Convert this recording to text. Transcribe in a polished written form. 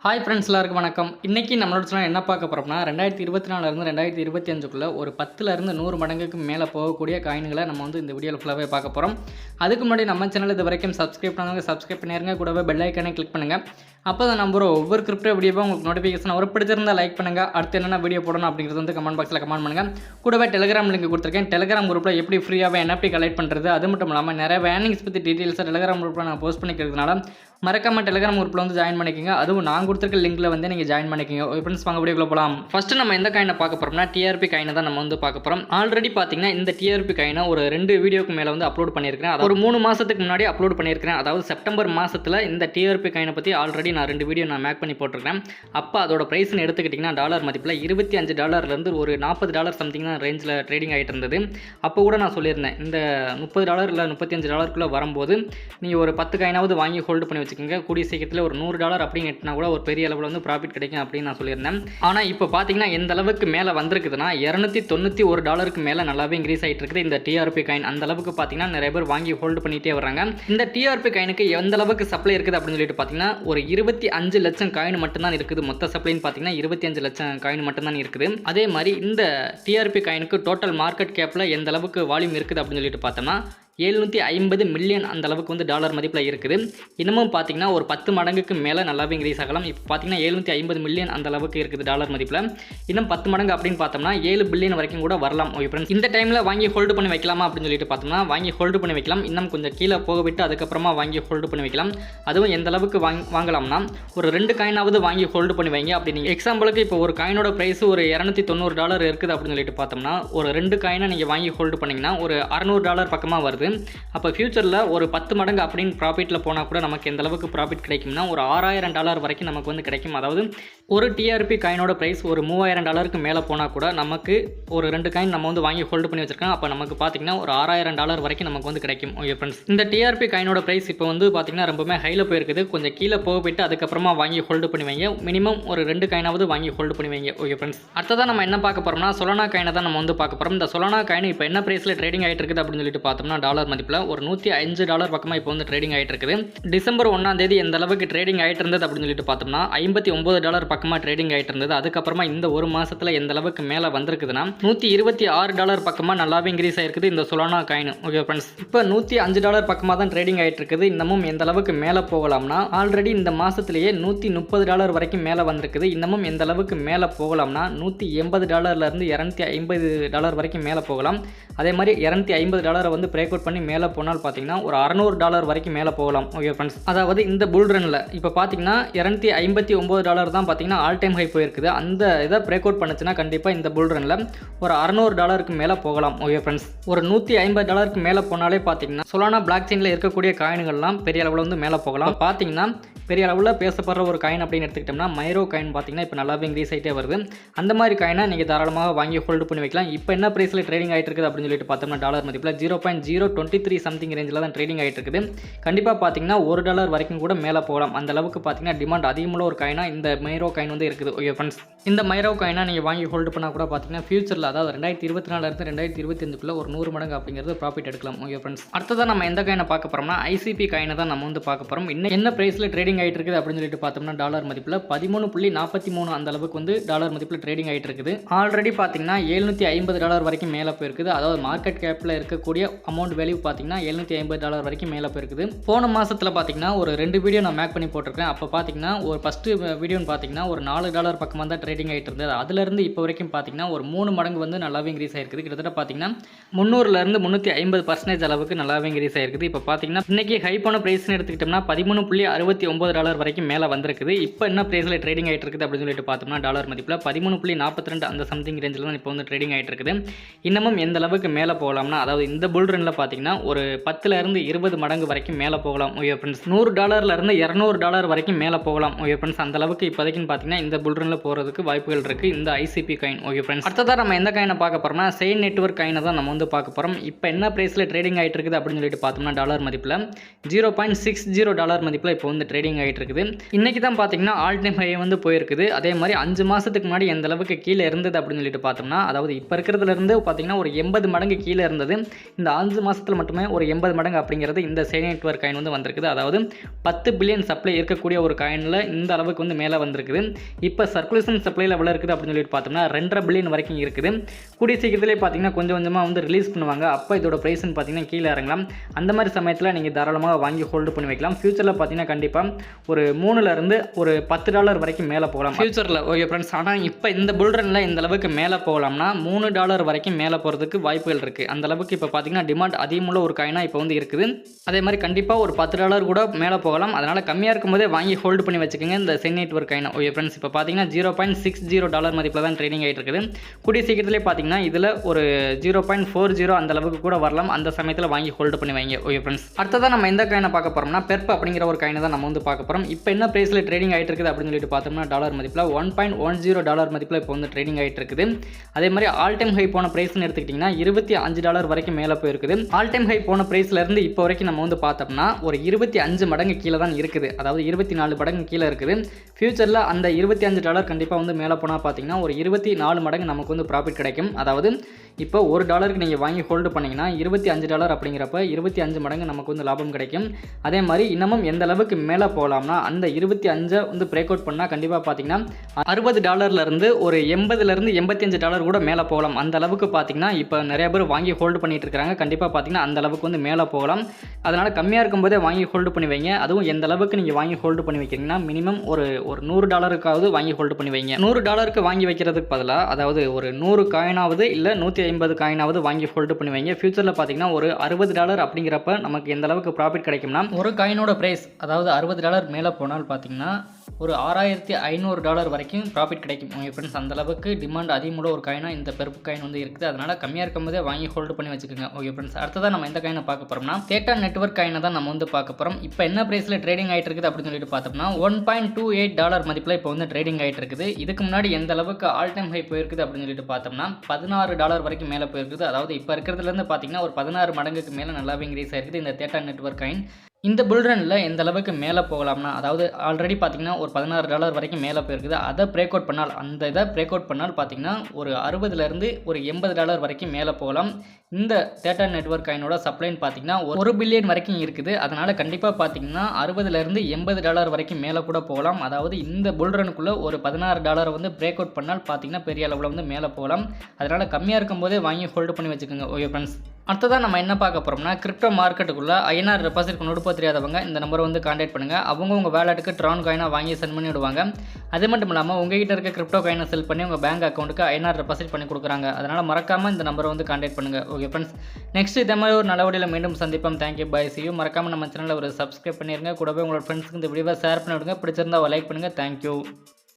Hi friends எல்லாருக்கும் வணக்கம். இன்றைக்கி நம்மளோட சேனல் என்ன பார்க்க போகிறோம்னா 2024 2025 ஒரு 10லேருந்து 100 மடங்குக்கு மேலே போகக்கூடிய காயின்களை நம்ம வந்து இந்த வீடியோவில் ஃபுல்லாகவே பார்க்க போகிறோம். அதுக்கு முன்னாடி நம்ம சேனல் இது வரைக்கும் சப்ஸ்கிரைப் பண்ணாங்க, சப்ஸ்கிரைப் பண்ணிடுங்க. கூடவே பெல் ஐக்கானே கிளிக் பண்ணுங்கள். அப்போ தான் நம்புற ஒவ்வொரு கிரிப்டோ வீடியோவும் உங்களுக்கு நோட்டிஃபிகேஷன் ஒரு பிடிச்சிருந்தால் லைக் பண்ணுங்கள். அடுத்து என்னென்ன வீடியோ போடணும் அப்படிங்கிறது வந்து கமெண்ட் பாக்ஸில் கமெண்ட் பண்ணுங்கள். கூடவே டெலிகிராம் லிங்க் கொடுத்துருக்கேன். டெலிகிராம் குரூப்பில் எப்படி ஃப்ரீயாகவே NFT கலெக்ட் பண்ணுறது, அது மட்டும் இல்லாமல் நிறைய வேர்னிங்ஸ் பற்றி டீட்டெயில்ஸை டெலிகிராம் குரூப்பில் நான் போஸ்ட் பண்ணிக்கிறதுனால மறக்காம டெலிகிராம் குரூப்பில் வந்து ஜாயின் பண்ணிக்கோங்க. அதுவும் நான் கொடுத்துருக்க லிங்க்ல வந்து நீங்கள் ஜாயின் பண்ணிக்கோங்க. ஃப்ரெண்ட்ஸ் வாங்க வீடியோக்குள்ள போகலாம். ஃபர்ஸ்ட் நம்ம எந்த காயினை பார்க்க போகிறோம்னா டிஆர்பி காயினை தான் நம்ம வந்து பார்க்க போகிறோம். ஆல்ரெடி பார்த்தீங்கன்னா இந்த டிஆர்பி காயினை ஒரு 2 வீடியோக்கு மேலே வந்து அப்லோட் பண்ணியிருக்கிறேன். அது ஒரு 3 மாதத்துக்கு முன்னாடி அப்லோட் பண்ணியிருக்கிறேன். அதாவது செப்டம்பர் மாதத்தில் இந்த டிஆர்பி காயினை பற்றி ஆல்ரெடி நான் 2 வீடியோ நான் மேக் பண்ணி போட்டிருக்கேன். அப்போ அதோட ப்ரைஸ்னு எடுத்துக்கிட்டிங்கன்னா டாலர் மதிப்பில் $25 ஒரு $40 சம்திங் தான் ரேஞ்சில் ட்ரேடிங் ஆகிட்டு இருந்தது. அப்போ கூட நான் சொல்லியிருந்தேன் இந்த $30 இல்லை $35 வரும்போது நீங்கள் ஒரு 10 காயினாவது வாங்கி ஹோல்டு பண்ணி வச்சுக்கோங்க. கூடிய சீக்கிரத்தில் ஒரு $100 அப்படின்னு எட்டினா கூட ஒரு பெரிய அளவில் வந்து ப்ராஃபிட் கிடைக்கும் அப்படின்னு நான் சொல்லியிருந்தேன். ஆனால் இப்போ பார்த்தீங்கன்னா எந்த அளவுக்கு மேலே வந்திருக்குதுன்னா $291 மேலே நல்லாவே இன்க்ரீஸ் ஆகிட்டு இருக்குது இந்த டிஆர்பி காயின். அந்த அளவுக்கு பார்த்தீங்கன்னா நிறைய பேர் வாங்கி ஹோல்டு பண்ணிகிட்டே வராங்க. இந்த டிஆர்பி காயினுக்கு எந்த அளவுக்கு சப்ளை இருக்குது அப்படின்னு சொல்லிட்டு பார்த்தீங்கன்னா ஒரு 25 லட்சம் காயின் மட்டும்தான் இருக்குது. மொத்த சப்ளைன்னு பார்த்தீங்கன்னா 25 லட்சம் காயின் மட்டும்தான் இருக்குது. அதே மாதிரி இந்த டிஆர்பி காயினுக்கு டோட்டல் மார்க்கெட் கேப்பில் எந்த அளவுக்கு வால்யூம் இருக்குது அப்படின்னு சொல்லிட்டு பார்த்தோம்னா 750 மில்லியன் அந்த அளவுக்கு வந்து டாலர் மதிப்பில் இருக்குது. இன்னமும் பார்த்தீங்கன்னா ஒரு 10 மடங்குக்கு மேலே நல்லாவே இன்க்ரீஸ் ஆகலாம். இப்போ பார்த்தீங்கன்னா 750 மில்லியன் அந்த அளவுக்கு இருக்குது டாலர் மதிப்பில். இன்னும் 10 மடங்கு அப்படின்னு பார்த்தோம்னா 7 பில்லியன் வரைக்கும் கூட வரலாம். ஓகே ஃப்ரெண்ட்ஸ், இந்த டைமில் வாங்கி ஹோல்டு பண்ணி வைக்கலாமா அப்படின்னு சொல்லிட்டு பார்த்தோம்னா வாங்கி ஹோல்டு பண்ணி வைக்கலாம். இன்னும் கொஞ்சம் கீழே போக விட்டு அதுக்கப்புறமா வாங்கி ஹோல்டு பண்ணி வைக்கலாம். அதுவும் எந்த அளவுக்கு வாங்கலாம்னா ஒரு 2 காயினாவது வாங்கி ஹோல்டு பண்ணி வைங்க. அப்படி நீங்கள் எக்ஸாம்பிளுக்கு இப்போ ஒரு காயினோட ப்ரைஸ் ஒரு $290 இருக்குது அப்படின்னு சொல்லிட்டு பார்த்தோம்னா ஒரு 2 காயினை நீங்கள் வாங்கி ஹோல்டு பண்ணிங்கன்னா ஒரு $600 பக்கமாக வருது. அப்போ ஃபியூச்சரில் ஒரு 10 மடங்கு அப்படின்னு ப்ராஃபிட்டில் போனால் கூட நமக்கு எந்த அளவுக்கு ப்ராஃபிட் கிடைக்கும்னா ஒரு $6000 வரைக்கும் நமக்கு வந்து கிடைக்கும். அதாவது ஒரு டிஆர்பி காயினோட ப்ரைஸ் ஒரு $3000 மேலே போனால் கூட நமக்கு ஒரு 2 காயின் நம்ம வந்து வாங்கி ஹோல்டு பண்ணி வச்சிருக்கோம். அப்போ நமக்கு பார்த்தீங்கன்னா ஒரு $6000 வரைக்கும் நமக்கு வந்து கிடைக்கும். ஓகே ஃப்ரெண்ட்ஸ், இந்த டிஆர்பி காயினோட ப்ரைஸ் இப்போ வந்து பார்த்தீங்கன்னா ரொம்பவே ஹையில் போயிருக்குது. கொஞ்சம் கீழே போக போயிட்டு அதுக்கப்புறமா வாங்கி ஹோல்டு பண்ணி வைங்க. மினிமம் ஒரு 2 காயினாவது வாங்கி ஹோல்டு பண்ணி வைங்க. ஓகே ஃப்ரெண்ட்ஸ், அடுத்ததான் நம்ம என்ன பார்க்க போகிறோம்னா சொலானா காயினை தான் நம்ம வந்து பார்க்க போகிறோம். இந்த சொலானா காயின் இப்போ என்ன ப்ரைஸில் ட்ரேடிங் ஆகிட்டு இருக்குது அப்படின்னு சொல்லிட்டு பார்த்தோம்னா டாலர் மதிப்பில் ஒரு $105 பக்கமாக இப்போ வந்து ட்ரேடிங் ஆகிட்டு இருக்குது. டிசம்பர் 1ஆம் தேதி எந்த அளவுக்கு ட்ரேடிங் ஆகிட்டு இருந்தது அப்படின்னு சொல்லிட்டு பார்த்தோம்னா $59 பக்கமாக ட்ரேடிங் ஆகிட்டு இருந்தது. அதுக்கப்புறமா இந்த ஒரு மாசத்துல எந்த அளவுக்கு மேலே வந்திருக்குதுன்னா $126 பக்கமாக நல்லாவே இன்க்ரீஸ் ஆகிருக்குது இந்த சொலானா காயின். ஓகே ஃப்ரெண்ட்ஸ், இப்போ $105 பக்கமாக தான் ட்ரேடிங் ஆகிட்டு இருக்குது. இன்னமும் எந்த அளவுக்கு மேலே போகலாம்னா ஆல்ரெடி இந்த மாதத்துலேயே $130 வரைக்கும் மேலே வந்திருக்குது. இன்னமும் எந்த அளவுக்கு மேலே போகலாம்னா $180 $250 வரைக்கும் மேலே போகலாம். அதே மாதிரி $250 வந்து பிரேக் அவுட் பண்ணி மேலே போனால் பார்த்தீங்கன்னா ஒரு $600 வரைக்கும் மேலே போகலாம். ஓகே ஃப்ரெண்ட்ஸ், அதாவது இந்த புல் ரன்னில் இப்போ பார்த்தீங்கன்னா $259 தான் பார்த்தீங்கன்னா ஆல் டைம் ஹை போயிருக்குது. அந்த இதை பிரேக் அவுட் பண்ணுச்சுன்னா கண்டிப்பாக இந்த புல் ரன்னில் ஒரு $600 மேலே போகலாம். ஓகே ஃப்ரெண்ட்ஸ், ஒரு $150 மேலே போனாலே பார்த்தீங்கன்னா சொலானா பிளாக் செயினில் இருக்கக்கூடிய காயின்கள்லாம் பெரிய அளவில் வந்து மேலே போகலாம். பார்த்தீங்கன்னா பெரிய அளவில் பேசப்படுற ஒரு காயின் அப்படின்னு எடுத்துக்கிட்டோம்னா மைரோ காயின் பார்த்தீங்கன்னா இப்போ நல்லாவே இன்க்ரீஸ் ஆகிட்டே வருது. அந்த மாதிரி காயினை நீங்கள் தாராளமாக வாங்கி ஹோல்டு பண்ணி வைக்கலாம். இப்போ என்ன ப்ரைஸில் ட்ரேடிங் ஆகிட்டு இருக்குது அப்படின்னு சொல்லிட்டு பார்த்தோம்னா டாலர் மதிப்பில் 0.023 சம்திங் ரேஞ்சில் தான் ட்ரேடிங் ஆகிட்டு இருக்குது. கண்டிப்பாக பார்த்தீங்கன்னா $1 வரைக்கும் கூட மேலே போகலாம். அந்த அளவுக்கு பார்த்தீங்கன்னா டிமாண்ட் அதிகமுள்ள ஒரு காயினாக இந்த மைரோ காயின் வந்து இருக்குது. ஓகே ஃப்ரெண்ட்ஸ், இந்த மைரோ காயினை நீங்கள் வாங்கி ஹோல்டு பண்ணால் கூட பார்த்தீங்கன்னா ஃபியூச்சரில் அதாவது 2024 2025 ஒரு 100 மடங்கு அப்படிங்கிறது ப்ராஃபிட் எடுக்கலாம். ஓகே ஃப்ரெண்ட்ஸ், அடுத்ததான் நம்ம எந்த காயினை பார்க்க போகிறோம்னா ஐசிபி காயினை தான் நம்ம வந்து பார்க்க போகிறோம். இன்னும் என்ன ப்ரைஸில் ட்ரேடிங் ஆகிட்டு இருக்குது அப்படின்னு சொல்லிட்டு பார்த்தோம்னா டாலர் மதிப்பில் 13.43 அந்த அளவுக்கு வந்து டாலர் மதிப்பில் ட்ரேடிங் ஆகிட்டு இருக்குது. ஆல்ரெடி பார்த்தீங்கன்னா $750 வரைக்கும் மேலே போயிருக்குது. அதாவது மார்க்கெட் கேப்பில் இருக்கக்கூடிய அமௌண்ட் வேல்யூ பார்த்தீங்கன்னா $750 வரைக்கும் மேலே போயிருக்குது. போன மாதத்தில் பார்த்தீங்கன்னா ஒரு 2 வீடியோ நான் மேக் பண்ணி போட்டிருக்கேன். அப்போ பார்த்தீங்கன்னா ஒரு ஃபஸ்ட்டு வீடியோன்னு பார்த்தீங்கன்னா ஒரு $4 பக்கமாக தான் ட்ரேடிங் ஆகிட்டு இருந்தது. அதுலேருந்து இப்போ வரைக்கும் பார்த்தீங்கன்னா ஒரு 3 மடங்கு வந்து நல்லாவே இன்க்ரீஸ் ஆகிருக்குது. கிட்டத்தட்ட பார்த்தீங்கன்னா 300லேருந்து 350% அளவுக்கு நல்லாவே இன்க்ரீஸ் ஆகிருக்குது. இப்போ பார்த்தீங்கன்னா இன்றைக்கி ஹைப்பான ப்ரைஸ்னு எடுத்துக்கிட்டோம்னா $13.69 வரைக்கும் மேலே வந்திருக்குது. இப்போ என்ன ப்ரைஸில் ட்ரேடிங் ஆகிட்டு இருக்குது அப்படின்னு சொல்லிட்டு பார்த்தோம்னா டாலர் மதிப்பில் 13.42 அந்த சம்திங் ரேஞ்சில் தான் இப்போ வந்து ட்ரேடிங் ஆகிட்டு இருக்குது. இன்னமும் எந்த அளவுக்கு மேலே போகலாம்னா அதாவது இந்த புல் ரன்னில் பார்த்தீங்கன்னா ஒரு 10லேருந்து 20 மடங்கு வரைக்கும் மேலே போகலாம். ஓகே ஃப்ரெண்ட்ஸ், $100லேருந்து $200 வரைக்கும் மேலே போகலாம். ஓகே ஃப்ரெண்ட்ஸ், அந்த அளவுக்கு இப்போதைக்குன்னு பார்த்தீங்கன்னா இந்த புல் ரன்னில் போகிறதுக்கு வாய்ப்புகள் இருக்குது இந்த ஐசிபி காயின். ஓகே ஃப்ரெண்ட்ஸ், அடுத்ததாக நம்ம எந்த காயினை பார்க்க போகிறோம்னா செயின் நெட்வொர்க் காயினை தான் நம்ம வந்து பார்க்க போகிறோம். இப்போ என்ன ப்ரைஸில் ட்ரேடிங் ஆகிட்டு இருக்குது அப்படின்னு சொல்லிட்டு பார்த்தோம்னா டாலர் மதிப்பில் $0.60 மதிப்பில் இப்போ வந்து ட்ரேடிங் ஆகிட்டு இருக்குது. இன்றைக்கி தான் பார்த்தீங்கன்னா ஆல் டைம் ஹை வந்து போயிருக்குது. அதே மாதிரி 5 மாதத்துக்கு முன்னாடி எந்த அளவுக்கு கீழே இருந்தது அப்படின்னு சொல்லிட்டு பார்த்தோம்னா அதாவது இப்போ இருக்கிறதுலேருந்து பார்த்தீங்கன்னா ஒரு 80 மடங்கு கீழே இருந்தது. இந்த 5 மாதம் மாதத்தில் மட்டுமே ஒரு 80 மடங்கு அப்படிங்கிறது இந்த செயின் நெட்வொர்க் காயின் வந்து வந்திருக்குது. அதாவது 10 பில்லியன் சப்ளை இருக்கக்கூடிய ஒரு காயினில் இந்த அளவுக்கு வந்து மேலே வந்திருக்குது. இப்போ சர்க்குலேஷன் சப்ளையில் எவ்வளோ இருக்குது அப்படின்னு சொல்லிட்டு பார்த்தோம்னா 2.5 பில்லியன் வரைக்கும் இருக்குது. கூடிய சீக்கிரத்திலே பார்த்தீங்கன்னா கொஞ்சம் கொஞ்சமாக வந்து ரிலீஸ் பண்ணுவாங்க. அப்போ இதோட ப்ரைஸ்ன்னு பார்த்தீங்கன்னா கீழே இறங்கலாம். அந்த மாதிரி சமயத்தில் நீங்கள் தாராளமாக வாங்கி ஹோல்டு பண்ணி வைக்கலாம். ஃபியூச்சரில் பார்த்தீங்கன்னா கண்டிப்பாக ஒரு $3 ஒரு $10 வரைக்கும் மேலே போகலாம் ஃபியூச்சரில். ஓகே ஃப்ரெண்ட்ஸ், ஆனால் இப்போ இந்த புல்ரனில் இந்த அளவுக்கு மேலே போகலாம்னா $3 வரைக்கும் மேலே போகிறதுக்கு வாய்ப்புகள் இருக்குது. அந்த அளவுக்கு இப்போ பார்த்தீங்கன்னா டிமாண்ட் அதிகமுள்ள ஒரு காயினாக இப்போ வந்து இருக்குது. அதே மாதிரி கண்டிப்பாக ஒரு $10 கூட மேலே போகலாம். அதனால் கம்மியாக இருக்கும்போதே வாங்கி ஹோல்டு பண்ணி வச்சுக்கோங்க இந்த chain network coin. Okay friends, இப்போ பார்த்தீங்கன்னா $0.60 மதிப்பில் தான் ட்ரேடிங் ஆகிட்டு இருக்குது. கூடிய சீக்கிரத்திலே பார்த்தீங்கன்னா இதில் ஒரு 0.40 அந்த அளவுக்கு கூட வரலாம். அந்த சமயத்தில் வாங்கி ஹோல்டு பண்ணி வைங்க. ஓகே ஃப்ரெண்ட்ஸ், அடுத்ததான் நம்ம எந்த காயினை பார்க்க போகிறோம்னா பெர்ப் அப்படிங்கிற ஒரு காயினை தான் நம்ம வந்து பார்க்க போகிறோம். இப்போ என்ன ப்ரைஸில் ட்ரேடிங் ஆகிட்டு இருக்குது அப்படின்னு சொல்லிட்டு பார்த்தோம்னா டாலர் மதிப்பில் $1.10 மதிப்பில் இப்போ வந்து ட்ரேடிங் ஆகிட்டு இருக்குது. அதே மாதிரி ஆல் டைம் ஹை போன ப்ரைஸ்னு எடுத்துக்கிட்டிங்கன்னா $25 வரைக்கும் மேலே போயிருக்குது. ஆல் டைம் ஹை போன ப்ரைஸ்லேருந்து இப்போ வரைக்கும் நம்ம வந்து பார்த்தோம்னா ஒரு 25 மடங்கு கீழே தான் இருக்குது. அதாவது 24 மடங்கு கீழே இருக்குது. ஃபியூச்சரில் அந்த $25 கண்டிப்பாக வந்து மேலே போனால் பார்த்தீங்கன்னா ஒரு 24 மடங்கு நமக்கு வந்து ப்ராஃபிட் கிடைக்கும். அதாவது இப்போ $1 நீங்கள் வாங்கி ஹோல்டு பண்ணிங்கன்னா $25 அப்படிங்கிறப்ப 25 மடங்கு நமக்கு வந்து லாபம் கிடைக்கும். அதே மாதிரி இன்னமும் எந்த அளவுக்கு மேலே போகலாம்னா அந்த 25 வந்து பிரேக் அவுட் பண்ணால் கண்டிப்பாக பார்த்தீங்கன்னா $60 ஒரு $80 கூட மேலே போகலாம். அந்த அளவுக்கு பார்த்தீங்கன்னா இப்போ நிறைய பேர் வாங்கி ஹோல்டு பண்ணிட்டு இருக்காங்க. கண்டிப்பாக பார்த்தீங்கன்னா அந்த அளவுக்கு வந்து மேலே போகலாம். அதனால் கம்மியாக இருக்கும்போதே வாங்கி ஹோல்டு பண்ணி வைங்க. அதுவும் எந்த அளவுக்கு நீங்கள் வாங்கி ஹோல்டு பண்ணி வைக்கிறீங்கன்னா மினிமம் ஒரு $100 வாங்கி ஹோல்டு பண்ணி வைங்க. $100 வாங்கி வைக்கிறதுக்கு பதிலாக அதாவது ஒரு 100 காயினாவது இல்லை 150 காயினாவது வாங்கி ஹோல்டு பண்ணி வைங்க. ஃபியூச்சரில் பார்த்தீங்கன்னா ஒரு $60 அப்படிங்கிறப்ப நமக்கு எந்த அளவுக்கு ப்ராஃபிட் கிடைக்கும்னா ஒரு காயினோட ப்ரைஸ் அதாவது $60 மேலே போனால் பார்த்தீங்கன்னா ஒரு $6500 வரைக்கும் ப்ராஃபிட் கிடைக்கும். உங்கள் ஃப்ரெண்ட்ஸ், அந்த அளவுக்கு டிமாண்ட் அதிகமுள்ள ஒரு காயினாக இந்த பெர்ப் காயின் வந்து இருக்குது. அதனால் கம்மியாக இருக்கும்போதே வாங்கி ஹோல்டு பண்ணி வச்சுக்கோங்க. ஓகே ஃப்ரெண்ட்ஸ், அடுத்ததான் நம்ம எந்த காயினை பார்க்க போகிறோம்னா தேட்டா நெட்வொர்க் காயினை தான் நம்ம வந்து பார்க்க போகிறோம். இப்போ என்ன ப்ரைஸில் ட்ரேடிங் ஆகிட்டு இருக்குது அப்படின்னு சொல்லிட்டு பார்த்தோம்னா $1.28 மதிப்பில் இப்போ வந்து ட்ரேடிங் ஆகிட்டு இருக்குது. இதுக்கு முன்னாடி எந்த அளவுக்கு ஆல் டைம் ஹை போயிருக்குது அப்படின்னு சொல்லிட்டு பார்த்தோம்னா $16 வரைக்கும் மேலே போயிருக்குது. அதாவது இப்போ இருக்கிறதுலேருந்து பார்த்தீங்கன்னா ஒரு 16 மடங்குக்கு மேலே நல்லாவே இன்க்ரீஸ் ஆகிருக்குது இந்த தேட்டா நெட்வொர்க் காயின். இந்த புல்ரனில் எந்த அளவுக்கு மேலே போகலாம்னா அதாவது ஆல்ரெடி பார்த்தீங்கன்னா ஒரு $16 வரைக்கும் மேலே போயிருக்குது. அதை பிரேக் அவுட் பண்ணால் அந்த இதை பிரேக் அவுட் பண்ணால் பார்த்தீங்கன்னா ஒரு $60 ஒரு $80 வரைக்கும் மேலே போகலாம். இந்த தேட்டா நெட்வொர்க் காயினோட சப்ளைன்னு பார்த்தீங்கன்னா 1 பில்லியன் வரைக்கும் இருக்குது. அதனால் கண்டிப்பாக பார்த்தீங்கன்னா $60 $80 வரைக்கும் மேலே கூட போகலாம். அதாவது இந்த புல்ரனுக்குள்ளே ஒரு $16 வந்து பிரேக் அவுட் பண்ணால் பார்த்தீங்கன்னா பெரிய அளவில் வந்து மேலே போகலாம். அதனால் கம்மியாக இருக்கும்போதே வாங்கி ஹோல்டு பண்ணி வச்சுக்கோங்க. ஓகே ஃப்ரெண்ட்ஸ், அடுத்ததான் நம்ம என்ன பார்க்க போகிறோம்னா கிரிப்டோ மார்க்கெட்டுக்குள்ளே INR டெபாசிட் நோட் தெரியாதவங்க இந்த நம்பரை வந்து கான்டாக்ட் பண்ணுங்கள். அவங்க உங்கள் வேலெட்டுக்கு ட்ரான் காயினாக வாங்கி சென்ட் பண்ணி விடுவாங்க. அது மட்டும் இல்லாமல் உங்ககிட்ட இருக்க கிரிப்டோ காயினை செல் பண்ணி உங்கள் பேங்க் அக்கௌண்ட்டுக்கு INR டெபாசிட் பண்ணி கொடுக்குறாங்க. அதனால் மறக்காமல் இந்த நம்பரை வந்து கான்டாக்ட் பண்ணுங்கள். ஓகே ஃப்ரெண்ட்ஸ், நெக்ஸ்ட் இதே மாதிரி ஒரு நல்லபடியில் மீண்டும் சந்திப்போம். Thank you, bye, see you. மறக்காமல் நம்ம சேனலில் ஒரு சப்ஸ்கிரைப் பண்ணிடுங்க. கூடவே உங்களோட ஃப்ரெண்ட்ஸுக்கு இந்த வீடியோவை ஷேர் பண்ணி விடுங்க. பிடிச்சிருந்தா லைக் பண்ணுங்கள். தேங்க்யூ.